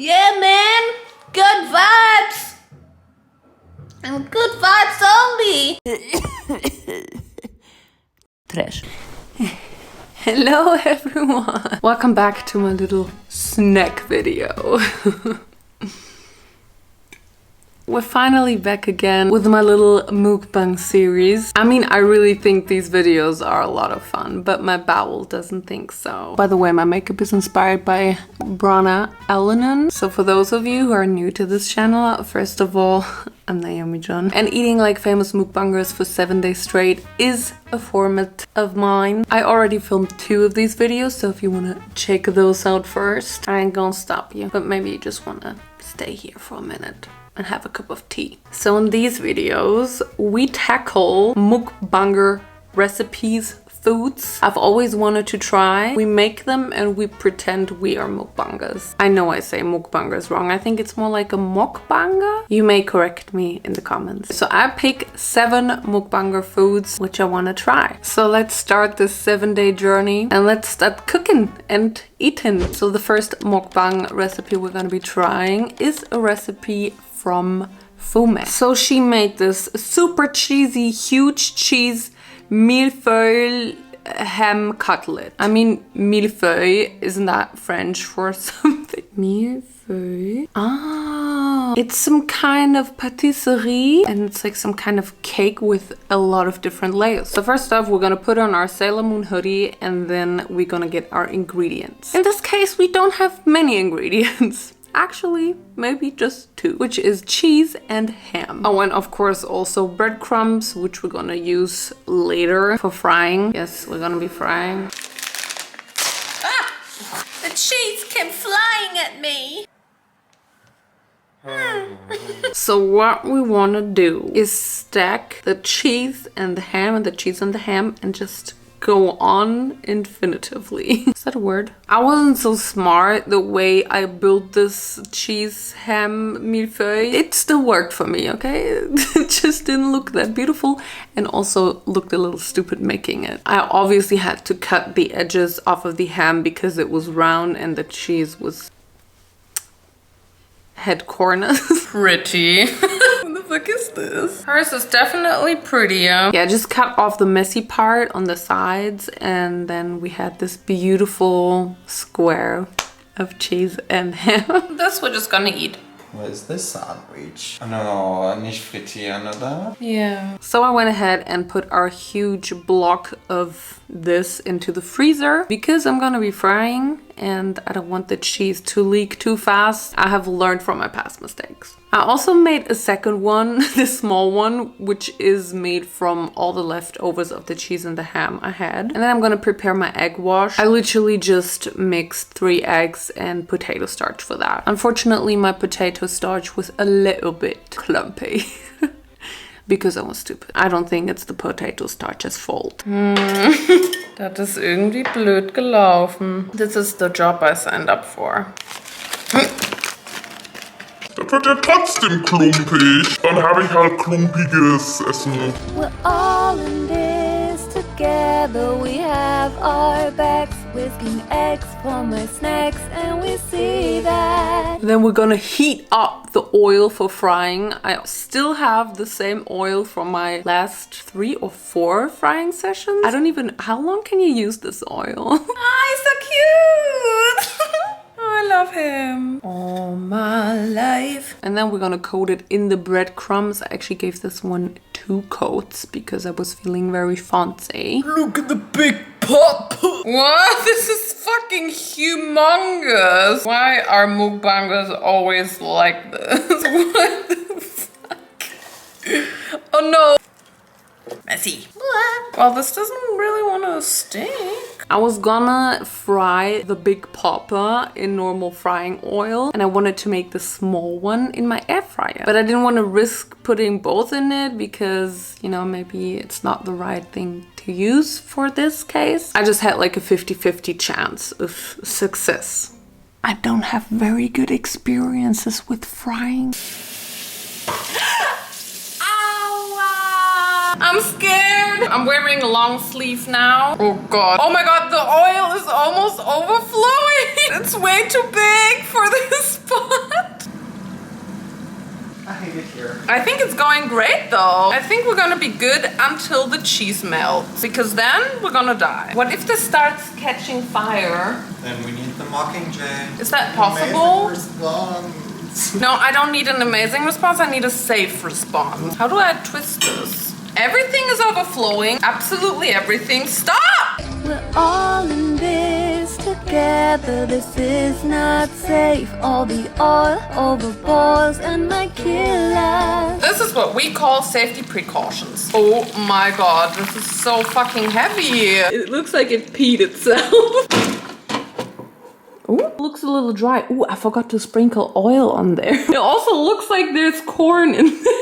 Yeah, man. Good vibes. And good vibes only. Trash. Hello, everyone. Welcome back to my little snack video. We're finally back again with my little mukbang series. I mean, I really think these videos are a lot of fun, but my bowel doesn't think so. By the way, my makeup is inspired by Brana Allenan. So for those of you who are new to this channel, first of all, I'm Naomi John. And eating like famous mukbangers for 7 days straight is a format of mine. I already filmed 2 of these videos, so if you want to check those out first, I ain't gonna stop you. But maybe you just want to stay here for a minute and have a cup of tea. So in these videos, we tackle mukbanger recipes, foods I've always wanted to try. We make them and we pretend we are mukbangers. I know I say mukbangers wrong. I think it's more like a mukbanger. You may correct me in the comments. So I pick 7 mukbanger foods which I want to try. So let's start this 7-day journey and let's start cooking and eating. So the first mukbang recipe we're going to be trying is a recipe from Fume. So she made this super cheesy, huge cheese Millefeuille ham cutlet. I mean, Millefeuille, isn't that French for something? Millefeuille? Ah, it's some kind of patisserie and it's like some kind of cake with a lot of different layers. So first off, we're gonna put on our Sailor Moon hoodie and then we're gonna get our ingredients. In this case, we don't have many ingredients. Actually, maybe just 2, which is cheese and ham. Oh, and of course also breadcrumbs, which we're gonna use later for frying. Yes, we're gonna be frying. Ah! The cheese came flying at me! So what we wanna do is stack the cheese and the ham and the cheese and the ham and just go on infinitively. Is that a word? I wasn't so smart the way I built this cheese ham millefeuille. It still worked for me, okay? It just didn't look that beautiful and also looked a little stupid making it. I obviously had to cut the edges off of the ham because it was round and the cheese was had corners. Pretty. What the fuck is this? Hers is definitely prettier. Yeah, just cut off the messy part on the sides and then we had this beautiful square of cheese and ham. This we're just gonna eat. What is this sandwich? No, nicht frittieren, oder? Yeah. So I went ahead and put our huge block of this into the freezer because I'm gonna be frying and I don't want the cheese to leak too fast. I have learned from my past mistakes. I also made a second one, the small one, which is made from all the leftovers of the cheese and the ham I had. And then I'm gonna prepare my egg wash. I literally just mixed 3 eggs and potato starch for that. Unfortunately, my potato starch was a little bit clumpy. Because I was stupid. I don't think it's the potato starch's fault. Das ist irgendwie blöd gelaufen. This is the job I signed up for. Das wird ja trotzdem klumpig. Dann habe ich halt klumpiges Essen. We're all in this together. We have our backs, whisking eggs for my snacks, and we see that. Then we're gonna heat up the oil for frying. I still have the same oil from my last 3 or 4 frying sessions. I don't even, how long can you use this oil? Ah, he's so cute! I love him. All my life. And then we're gonna coat it in the breadcrumbs. I actually gave this one 2 coats because I was feeling very fancy. Look at the big pop! What? This is fucking humongous. Why are mukbangers always like this? What the fuck? Oh no. Messy. Well, this doesn't really want to stink. I was gonna fry the big popper in normal frying oil and I wanted to make the small one in my air fryer. But I didn't want to risk putting both in it because, you know, maybe it's not the right thing to use for this case. I just had like a 50-50 chance of success. I don't have very good experiences with frying. I'm scared. I'm wearing a long sleeve now. Oh god. Oh my god, the oil is almost overflowing. It's way too big for this spot. I hate it here. I think it's going great though. I think we're gonna be good until the cheese melts, because then we're gonna die. What if this starts catching fire? Then we need the Mockingjay. Is that possible? Amazing response. No, I don't need an amazing response. I need a safe response. How do I twist this? Everything is overflowing. Absolutely everything. Stop! We're all in this together. This is not safe. All the oil over balls and my killers. This is what we call safety precautions. Oh my god, this is so fucking heavy. It looks like it peed itself. Ooh, looks a little dry. Ooh, I forgot to sprinkle oil on there. It also looks like there's corn in there.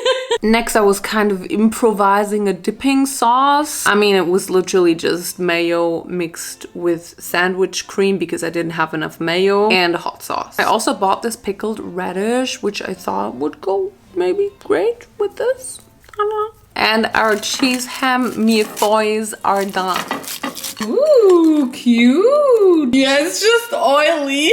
Next, I was kind of improvising a dipping sauce. I mean, it was literally just mayo mixed with sandwich cream because I didn't have enough mayo, and a hot sauce. I also bought this pickled radish, which I thought would go maybe great with this. I don't know. And our cheese ham millefeuilles are done. Ooh, cute. Yeah, it's just oily.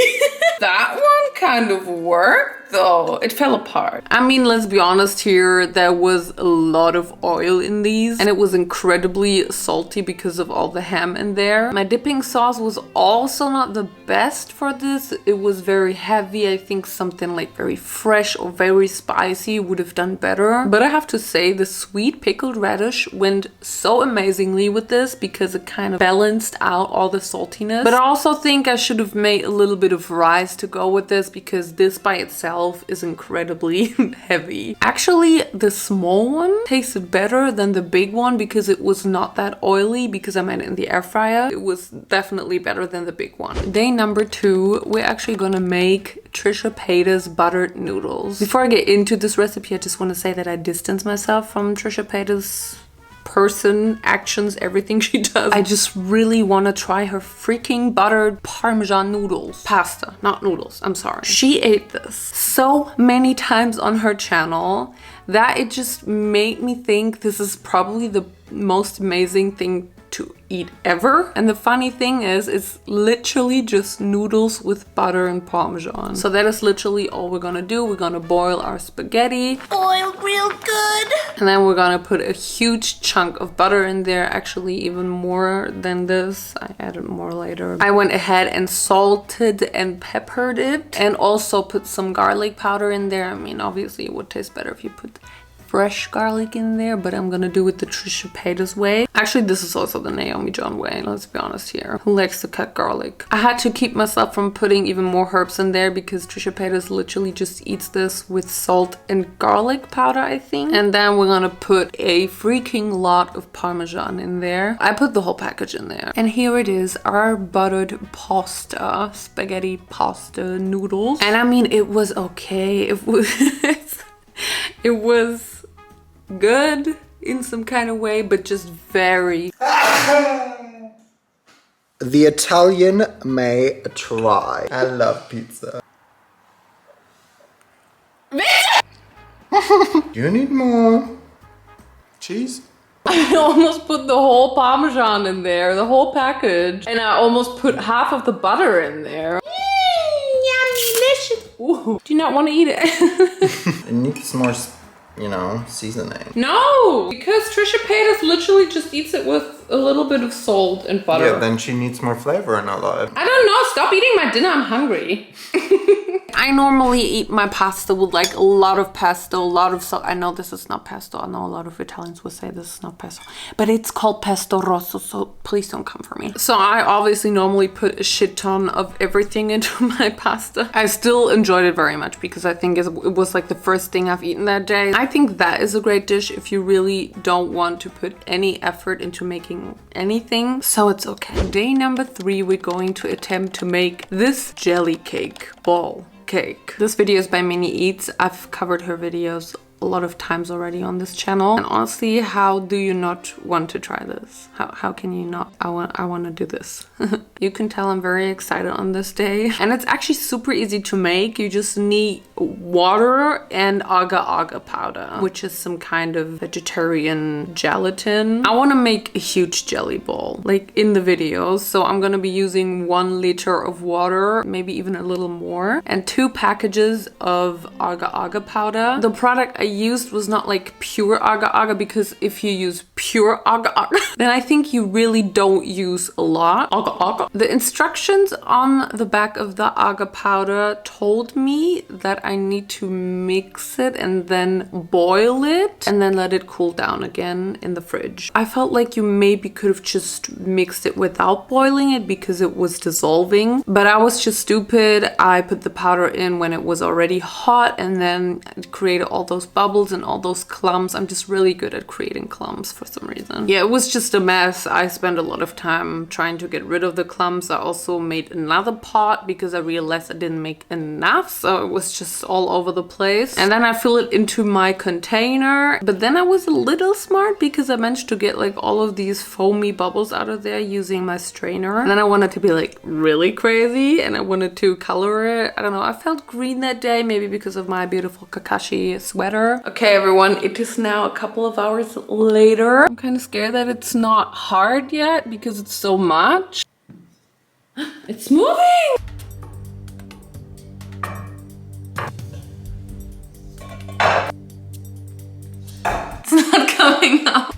That one kind of worked though. It fell apart. I mean, let's be honest here. There was a lot of oil in these and it was incredibly salty because of all the ham in there. My dipping sauce was also not the best for this. It was very heavy. I think something like very fresh or very spicy would have done better. But I have to say the sweet pickled radish went so amazingly with this because it kind of balanced out all the saltiness. But I also think I should have made a little bit of rice to go with this because this by itself is incredibly heavy. Actually, the small one tasted better than the big one because it was not that oily because I made it in the air fryer. It was definitely better than the big one. Day number 2, we're actually gonna make Trisha Paytas buttered noodles. Before I get into this recipe, I just want to say that I distance myself from Trisha Paytas' person, actions, everything she does. I just really want to try her freaking buttered Parmesan noodles. Pasta, not noodles, I'm sorry. She ate this so many times on her channel that it just made me think this is probably the most amazing thing to eat ever. And the funny thing is, it's literally just noodles with butter and Parmesan. So that is literally all we're gonna do. We're gonna boil our spaghetti. Boiled real good. And then we're gonna put a huge chunk of butter in there, actually even more than this. I added more later. I went ahead and salted and peppered it and also put some garlic powder in there. I mean, obviously it would taste better if you put fresh garlic in there, but I'm gonna do it the Trisha Paytas way. Actually, this is also the Naomi John way, let's be honest here. Who likes to cut garlic? I had to keep myself from putting even more herbs in there because Trisha Paytas literally just eats this with salt and garlic powder, I think. And then we're gonna put a freaking lot of Parmesan in there. I put the whole package in there. And here it is, our buttered pasta, spaghetti pasta noodles. And I mean, it was okay. It was, it was good in some kind of way, but just very. The Italian may try. I love pizza. You need more cheese? I almost put the whole Parmesan in there, the whole package. And I almost put half of the butter in there. Yummy, delicious. Ooh, do you not want to eat it? It needs more, you know, seasoning. No, because Trisha Paytas literally just eats it with a little bit of salt and butter. Yeah, then she needs more flavor in her life. I don't know, stop eating my dinner, I'm hungry. I normally eat my pasta with like a lot of pesto, a lot of salt. I know this is not pesto. I know a lot of Italians would say this is not pesto, but it's called pesto rosso, so please don't come for me. So I obviously normally put a shit ton of everything into my pasta. I still enjoyed it very much because I think it was like the first thing I've eaten that day. I think that is a great dish if you really don't want to put any effort into making anything, so it's okay. Day number 3, we're going to attempt to make this jelly cake ball cake. This video is by Minee Eats. I've covered her videos a lot of times already on this channel, and honestly, how do you not want to try this? How can you not? I want to do this. You can tell I'm very excited on this day, and it's actually super easy to make. You just need water and agar-agar powder, which is some kind of vegetarian gelatin. I want to make a huge jelly ball, like in the videos. So I'm going to be using 1 liter of water, maybe even a little more, and 2 packages of agar-agar powder. The product I used was not like pure agar-agar, because if you use pure agar-agar, then I think you really don't use a lot. Agar-agar. The instructions on the back of the agar powder told me that I need to mix it and then boil it and then let it cool down again in the fridge. I felt like you maybe could have just mixed it without boiling it because it was dissolving, but I was just stupid. I put the powder in when it was already hot and then it created all those bubbles and all those clumps. I'm just really good at creating clumps for some reason. Yeah, it was just a mess. I spent a lot of time trying to get rid of the clumps. I also made another pot because I realized I didn't make enough, so it was just all over the place. And then I fill it into my container, but then I was a little smart because I managed to get like all of these foamy bubbles out of there using my strainer. And then I wanted to be like really crazy and I wanted to color it. I don't know, I felt green that day, maybe because of my beautiful Kakashi sweater. Okay everyone, it is now a couple of hours later. I'm kind of scared that it's not hard yet because it's so much. It's moving! It's not coming out.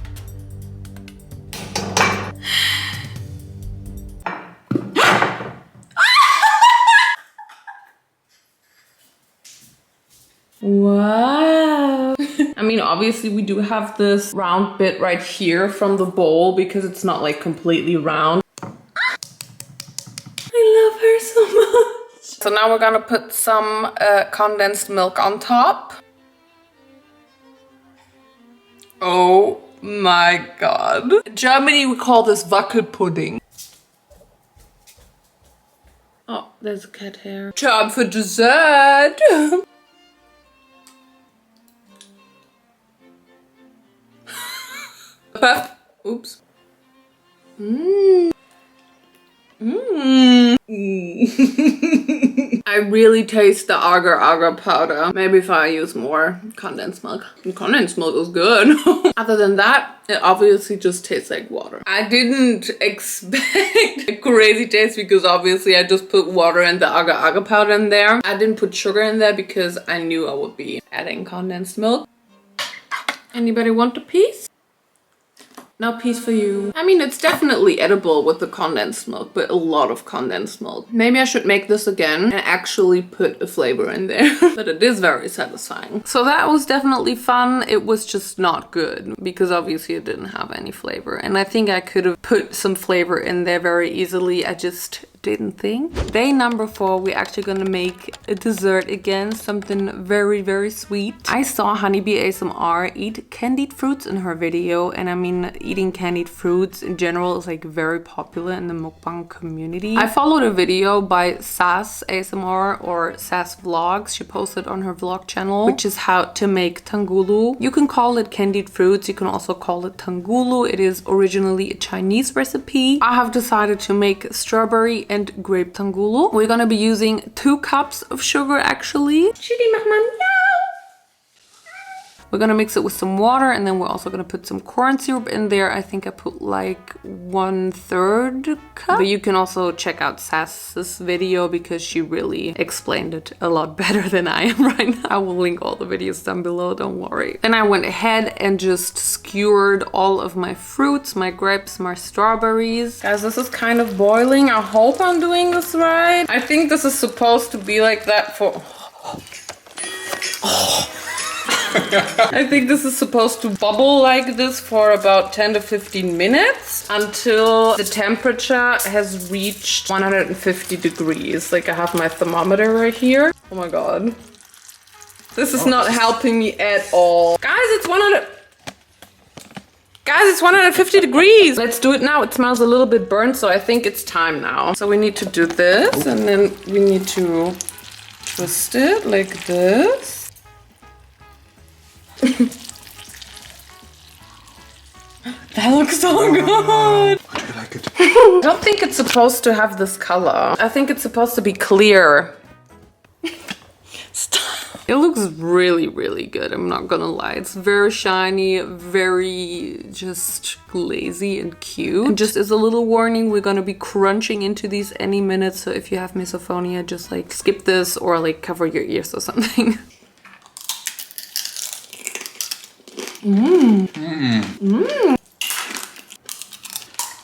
Wow. I mean, obviously we do have this round bit right here from the bowl because it's not like completely round. I love her so much. So now we're gonna put some condensed milk on top. Oh my god. In Germany we call this Wackelpudding. Oh, there's a cat hair. Time for dessert. Oops. Mmm. Mmm. I really taste the agar-agar powder. Maybe if I use more condensed milk. Condensed milk is good. Other than that, it obviously just tastes like water. I didn't expect a crazy taste because obviously I just put water and the agar-agar powder in there. I didn't put sugar in there because I knew I would be adding condensed milk. Anybody want a piece? No piece for you. I mean, it's definitely edible with the condensed milk, but a lot of condensed milk. Maybe I should make this again and actually put a flavor in there. But it is very satisfying. So that was definitely fun. It was just not good because obviously it didn't have any flavor. And I think I could have put some flavor in there very easily. I just didn't think. Day number 4, we're actually gonna make a dessert again, something very, very sweet. I saw HunniBee ASMR eat candied fruits in her video, and I mean, eating candied fruits in general is like very popular in the mukbang community. I followed a video by SAS ASMR or SAS Vlogs. She posted on her vlog channel, which is how to make Tanghulu. You can call it candied fruits, you can also call it Tanghulu. It is originally a Chinese recipe. I have decided to make strawberry and grape Tanghulu. We're gonna be using 2 cups of sugar actually. Chili mach mal miau. We're gonna mix it with some water and then we're also gonna put some corn syrup in there. I think I put like 1/3 cup. But you can also check out Sass's video because she really explained it a lot better than I am right now. I will link all the videos down below, don't worry. Then I went ahead and just skewered all of my fruits, my grapes, my strawberries. Guys, this is kind of boiling. I hope I'm doing this right. I think this is supposed to be like that for... I think this is supposed to bubble like this for about 10 to 15 minutes until the temperature has reached 150 degrees. Like I have my thermometer right here. Oh my god. This is not helping me at all. Guys, it's 150 degrees. Let's do it now. It smells a little bit burnt, so I think it's time now. So we need to do this and then we need to twist it like this. That looks so good. How do you like it? I don't think it's supposed to have this color. I think it's supposed to be clear. Stop. It looks really, really good. I'm not gonna lie. It's very shiny, very just glazy and cute. And just as a little warning, we're gonna be crunching into these any minute. So if you have misophonia, just like skip this or like cover your ears or something.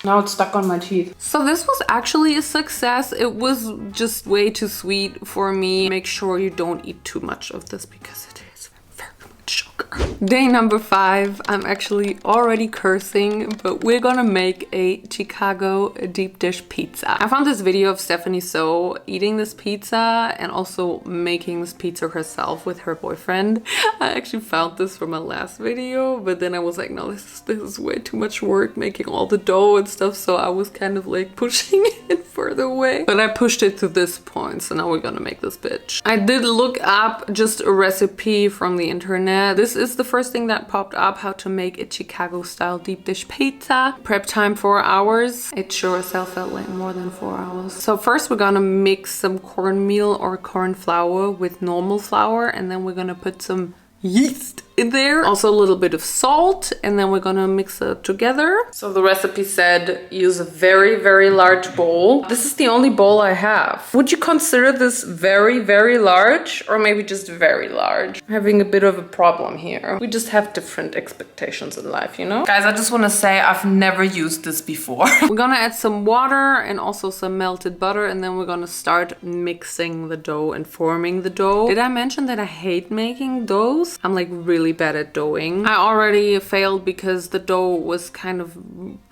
Now it's stuck on my teeth. So this was actually a success. It was just way too sweet for me. Make sure you don't eat too much of this because it is very much sugar. Day number 5. I'm actually already cursing, but we're gonna make a Chicago deep dish pizza. I found this video of Stephanie So eating this pizza and also making this pizza herself with her boyfriend. I actually found this from my last video, but then I was like, no, this is way too much work making all the dough and stuff, so I was kind of like pushing it further away. But I pushed it to this point, so now we're gonna make this bitch. I did look up just a recipe from the internet. This is the first thing that popped up, how to make a Chicago style deep dish pizza. Prep time 4 hours. It sure as hell felt like more than 4 hours. So first we're gonna mix some cornmeal or corn flour with normal flour, and then we're gonna put some yeast in there. Also a little bit of salt, and then we're gonna mix it together. So the recipe said use a very, very large bowl. This is the only bowl I have. Would you consider this very, very large, or maybe just very large? I'm having a bit of a problem here. We just have different expectations in life, you know? Guys, I just wanna say I've never used this before. We're gonna add some water and also some melted butter, and then we're gonna start mixing the dough and forming the dough. Did I mention that I hate making doughs? I'm like really bad at doughing. I already failed because the dough was kind of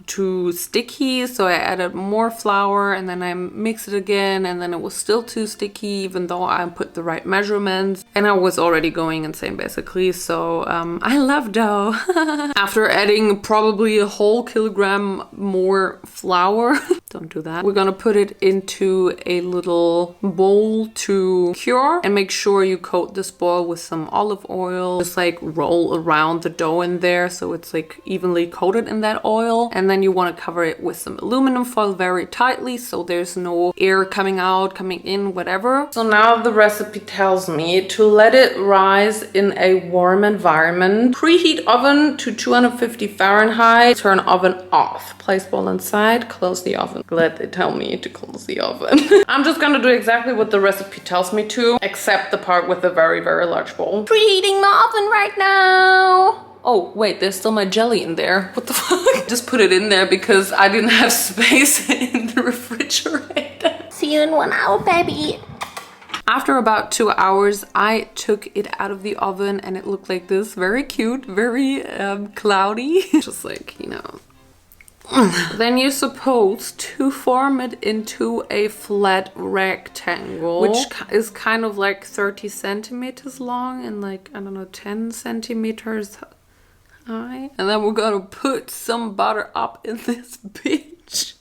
too sticky, so I added more flour and then I mixed it again, and then it was still too sticky even though I put the right measurements, and I was already going insane basically. So I love dough. After adding probably a whole kilogram more flour, don't do that, we're gonna put it into a little bowl to cure, and make sure you coat this bowl with some olive oil. Just like roll around the dough in there so it's like evenly coated in that oil, and then you want to cover it with some aluminum foil very tightly so there's no air coming out, coming in, whatever. So now the recipe tells me to let it rise in a warm environment. Preheat oven to 250 Fahrenheit. Turn oven off. Place bowl inside. Close the oven. Glad they tell me to close the oven. I'm just gonna do exactly what the recipe tells me to, except the part with the very, very large bowl. Preheating the oven right now. Oh, wait, there's still my jelly in there. What the fuck? Just put it in there because I didn't have space in the refrigerator. See you in 1 hour, baby. After about 2 hours, I took it out of the oven and it looked like this. Very cute, very cloudy. Just like, you know. Then you're supposed to form it into a flat rectangle, which is kind of like 30 centimeters long and like, I don't know, 10 centimeters high. And then we're gonna put some butter up in this bitch.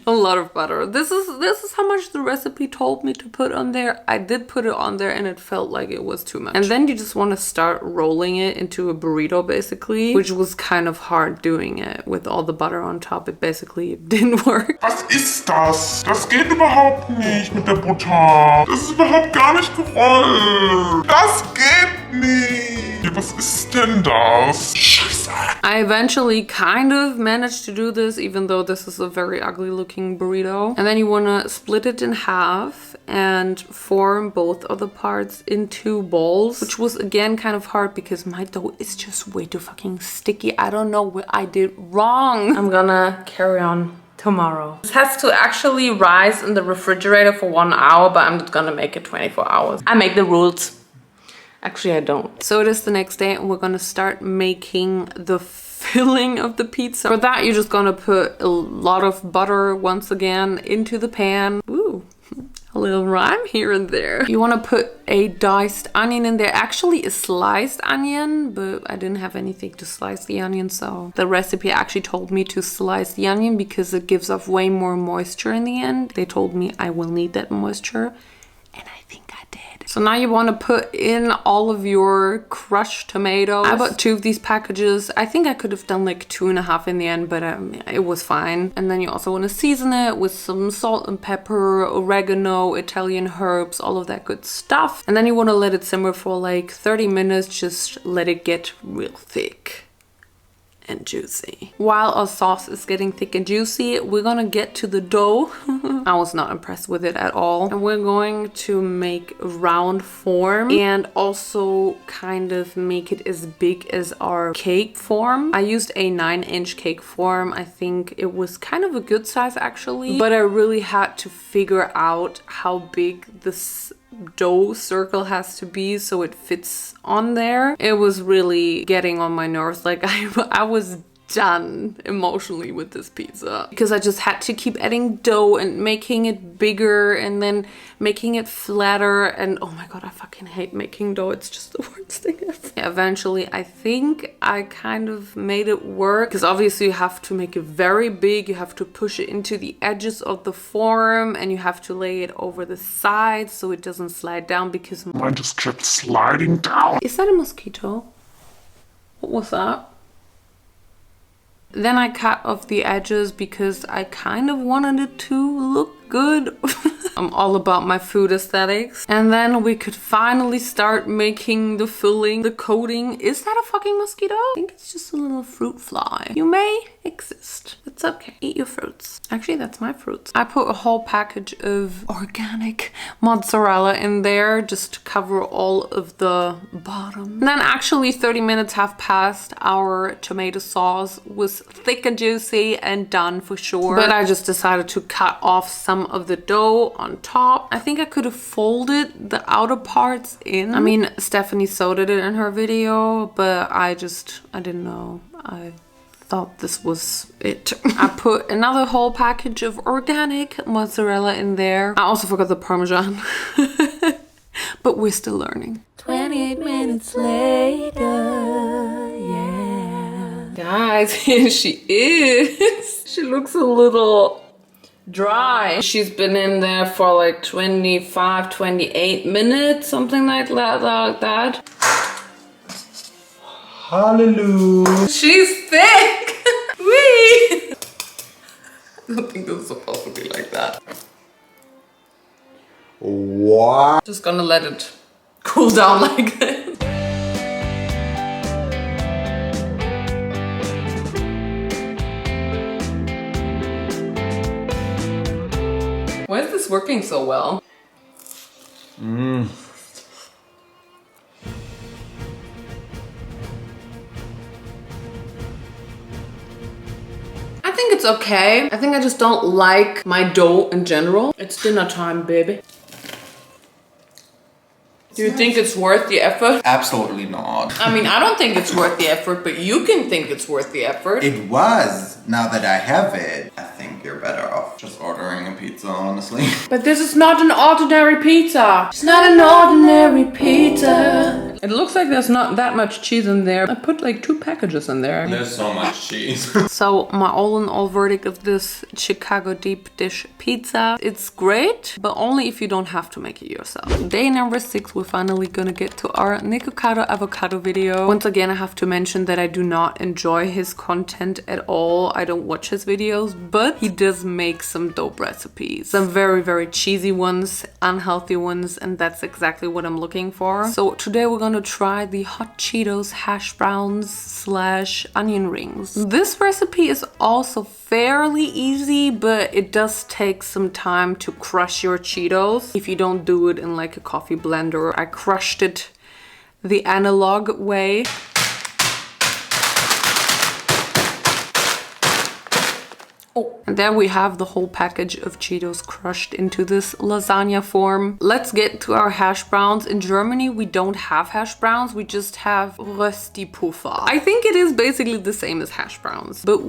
A lot of butter. This is how much the recipe told me to put on there. I did put it on there and it felt like it was too much. And then you just want to start rolling it into a burrito basically, which was kind of hard doing it with all the butter on top. It basically didn't work. Was ist das? Das geht überhaupt nicht mit der Butter. Das ist überhaupt gar nicht gewollt. Das geht nicht. Was ist denn das? Scheiße. I eventually kind of managed to do this, even though this is a very ugly looking burrito. And then you want to split it in half and form both of the parts into balls, which was again kind of hard because my dough is just way too fucking sticky. I don't know what I did wrong. I'm gonna carry on tomorrow. This has to actually rise in the refrigerator for 1 hour, but I'm just gonna make it 24 hours. I make the rules. Actually, I don't. So it is the next day and we're gonna start making the filling of the pizza. For that, you're just gonna put a lot of butter once again into the pan. Ooh, a little rhyme here and there. You wanna put a diced onion in there. Actually a sliced onion, but I didn't have anything to slice the onion, so the recipe actually told me to slice the onion because it gives off way more moisture in the end. They told me I will need that moisture, and I think I did. So now you want to put in all of your crushed tomatoes. I bought 2 of these packages. I think I could have done like 2.5 in the end, but it was fine. And then you also want to season it with some salt and pepper, oregano, Italian herbs, all of that good stuff. And then you want to let it simmer for like 30 minutes. Just let it get real thick and juicy. While our sauce is getting thick and juicy, we're gonna get to the dough. I was not impressed with it at all. And we're going to make a round form and also kind of make it as big as our cake form. I used a 9-inch cake form. I think it was kind of a good size actually, but I really had to figure out how big this dough circle has to be so it fits on there. It was really getting on my nerves. Like I was done emotionally with this pizza because I just had to keep adding dough and making it bigger and then making it flatter, and oh my god, I fucking hate making dough. It's just the worst thing ever. Yeah, eventually I think I kind of made it work, because obviously you have to make it very big, you have to push it into the edges of the form, and you have to lay it over the sides so it doesn't slide down, because mine just kept sliding down. Is that a mosquito? What was that? Then I cut off the edges because I kind of wanted it to look good. I'm all about my food aesthetics. And then we could finally start making the filling, the coating. Is that a fucking mosquito? I think it's just a little fruit fly. You may exist. It's okay. Eat your fruits. Actually, that's my fruits. I put a whole package of organic mozzarella in there just to cover all of the bottom. And then actually 30 minutes have passed. Our tomato sauce was thick and juicy and done for sure. But I just decided to cut off some of the dough on top. I think I could have folded the outer parts in. I mean, Stephanie so did it in her video, but I didn't know. I thought this was it. I put another whole package of organic mozzarella in there. I also forgot the Parmesan. But we're still learning. 28 minutes later, yeah. Guys, here she is. She looks a little dry. She's been in there for like 25, 28 minutes, something like that. Hallelujah. She's thick! Wee! I don't think this is supposed to be like that. What? Just gonna let it cool down like this. Why is this working so well? I think it's okay. I think I just don't like my dough in general. It's dinner time, baby. Do you think it's worth the effort? Absolutely not. I mean, I don't think it's worth the effort, but you can think it's worth the effort. It was. Now that I have it, I think you're better off just ordering a pizza, honestly. But this is not an ordinary pizza. It's not an ordinary pizza. It looks like there's not that much cheese in there. I put like 2 packages in there. There's so much cheese. So my all-in-all verdict of this Chicago deep dish pizza, it's great, but only if you don't have to make it yourself. Day number 6, we're finally gonna get to our Nikocado avocado video. Once again, I have to mention that I do not enjoy his content at all. I don't watch his videos, but he does make some dope recipes. Some very, very cheesy ones, unhealthy ones, and that's exactly what I'm looking for. So today we're gonna try the hot Cheetos hash browns / onion rings. This recipe is also fairly easy, but it does take some time to crush your Cheetos if you don't do it in like a coffee blender. I crushed it the analog way. Oh, and there we have the whole package of Cheetos crushed into this lasagna form. Let's get to our hash browns. In Germany, we don't have hash browns. We just have Rösti-Puffer. I think it is basically the same as hash browns, but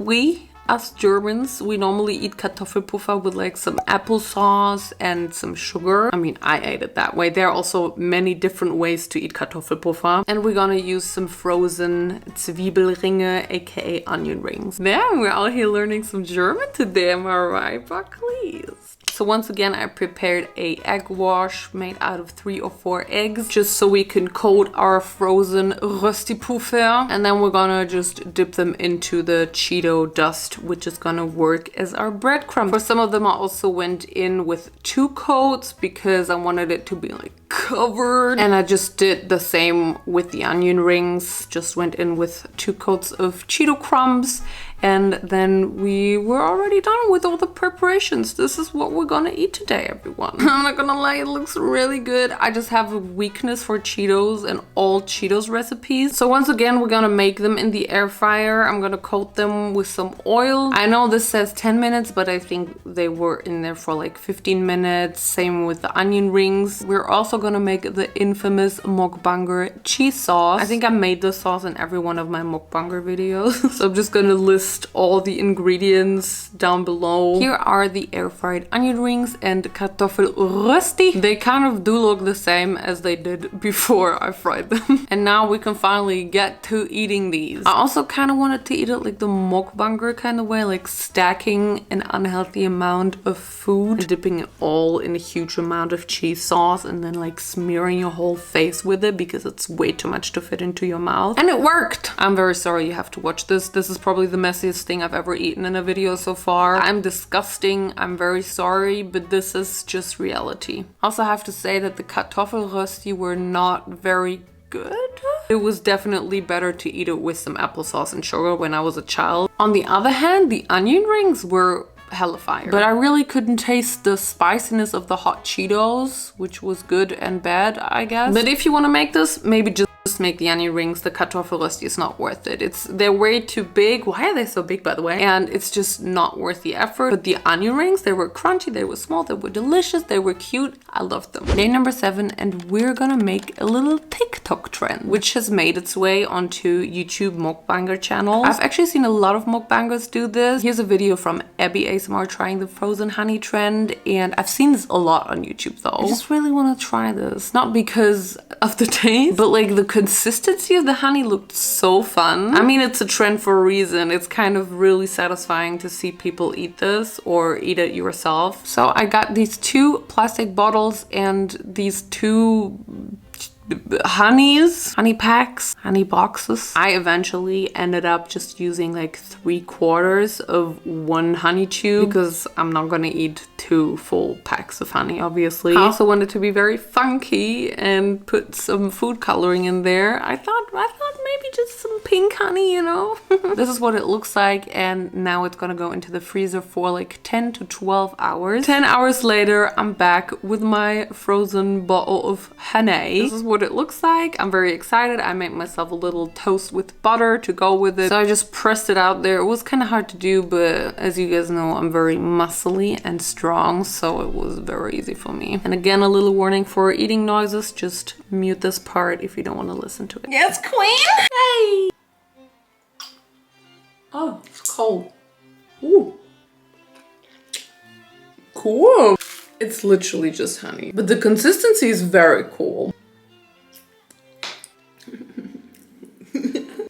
us Germans, we normally eat Kartoffelpuffer with like some applesauce and some sugar. I mean, I ate it that way. There are also many different ways to eat Kartoffelpuffer. And we're gonna use some frozen Zwiebelringe, aka onion rings. There, we're out here learning some German today, am I right, Buckleys? So once again, I prepared a egg wash made out of 3 or 4 eggs, just so we can coat our frozen röstipuffer. And then we're gonna just dip them into the Cheeto dust, which is gonna work as our breadcrumb. For some of them, I also went in with 2 coats because I wanted it to be like covered. And I just did the same with the onion rings, just went in with 2 coats of Cheeto crumbs. And then we were already done with all the preparations. This is what we're gonna eat today, everyone. I'm not gonna lie, it looks really good. I just have a weakness for Cheetos and all Cheetos recipes. So once again, we're gonna make them in the air fryer. I'm gonna coat them with some oil. I know this says 10 minutes, but I think they were in there for like 15 minutes. Same with the onion rings. We're also gonna make the infamous mukbanger cheese sauce. I think I made this sauce in every one of my mukbanger videos. So I'm just gonna list all the ingredients down below. Here are the air fried onion rings and kartoffelrösti. They kind of do look the same as they did before I fried them. And now we can finally get to eating these. I also kind of wanted to eat it like the mukbanger kind of way, like stacking an unhealthy amount of food and dipping it all in a huge amount of cheese sauce and then like smearing your whole face with it because it's way too much to fit into your mouth. And it worked! I'm very sorry you have to watch this. This is probably the messiest thing I've ever eaten in a video so far. I'm disgusting. I'm very sorry, but this is just reality. Also, I have to say that the Kartoffelrösti were not very good. It was definitely better to eat it with some applesauce and sugar when I was a child. On the other hand, the onion rings were hella fire. But I really couldn't taste the spiciness of the hot Cheetos, which was good and bad, I guess. But if you want to make this, maybe just make the onion rings. The Kartoffelrösti is not worth it. They're way too big. Why are they so big, by the way? And it's just not worth the effort. But the onion rings, they were crunchy, they were small, they were delicious, they were cute. I loved them. Day number 7, and we're gonna make a little TikTok trend, which has made its way onto YouTube mukbanger channels. I've actually seen a lot of mukbangers do this. Here's a video from Abbey ASMR trying the frozen honey trend, and I've seen this a lot on YouTube though. I just really want to try this. Not because of the taste, but like the consistency of the honey looked so fun. I mean, it's a trend for a reason. It's kind of really satisfying to see people eat this or eat it yourself. So I got these 2 plastic bottles and these 2 honey packs, honey boxes. I eventually ended up just using like 3/4 of 1 honey chew because I'm not gonna eat 2 full packs of honey, obviously. I also wanted to be very funky and put some food coloring in there. I thought maybe just some pink honey, you know? This is what it looks like, and now it's gonna go into the freezer for like 10 to 12 hours. 10 hours later, I'm back with my frozen bottle of honey. This is what it looks like. I'm very excited. I made myself a little toast with butter to go with it. So I just pressed it out there. It was kind of hard to do, but as you guys know, I'm very muscly and strong, so it was very easy for me. And again, a little warning for eating noises. Just mute this part if you don't want to listen to it. Yes, queen! Hey! Oh, it's cold. Ooh. Cool. It's literally just honey, but the consistency is very cool.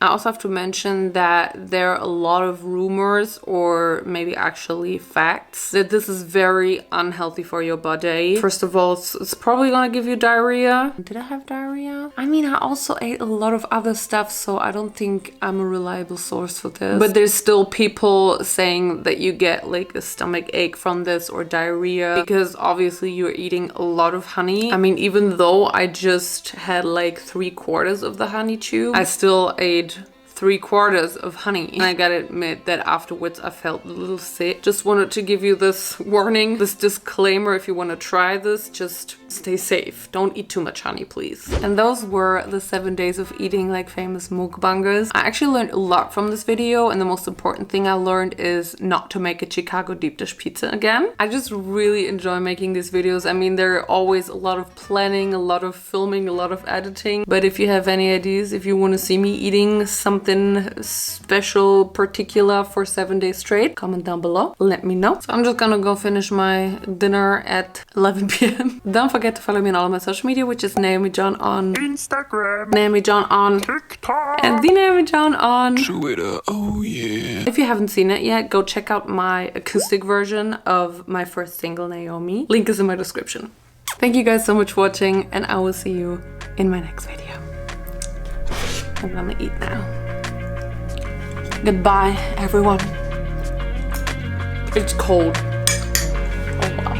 I also have to mention that there are a lot of rumors, or maybe actually facts, that this is very unhealthy for your body. First of all, it's probably gonna give you diarrhea. Did I have diarrhea? I mean, I also ate a lot of other stuff, so I don't think I'm a reliable source for this. But there's still people saying that you get like a stomach ache from this or diarrhea because obviously you're eating a lot of honey. I mean, even though I just had like 3/4 of the honey chew, I still ate 3/4 of honey. And I gotta admit that afterwards I felt a little sick. Just wanted to give you this warning, this disclaimer. If you want to try this, just stay safe. Don't eat too much honey, please. And those were the 7 days of eating like famous mukbangers. I actually learned a lot from this video, and the most important thing I learned is not to make a Chicago deep dish pizza again. I just really enjoy making these videos. I mean, there are always a lot of planning, a lot of filming, a lot of editing. But if you have any ideas, if you want to see me eating something something special, particular for 7 days straight? Comment down below. Let me know. So I'm just gonna go finish my dinner at 11 p.m. Don't forget to follow me on all of my social media, which is Naomi John on Instagram, Naomi John on TikTok, and the Naomi John on Twitter. Oh yeah. If you haven't seen it yet, go check out my acoustic version of my first single, Naomi. Link is in my description. Thank you guys so much for watching, and I will see you in my next video. I'm gonna eat now. Goodbye, everyone. It's cold. Oh, wow.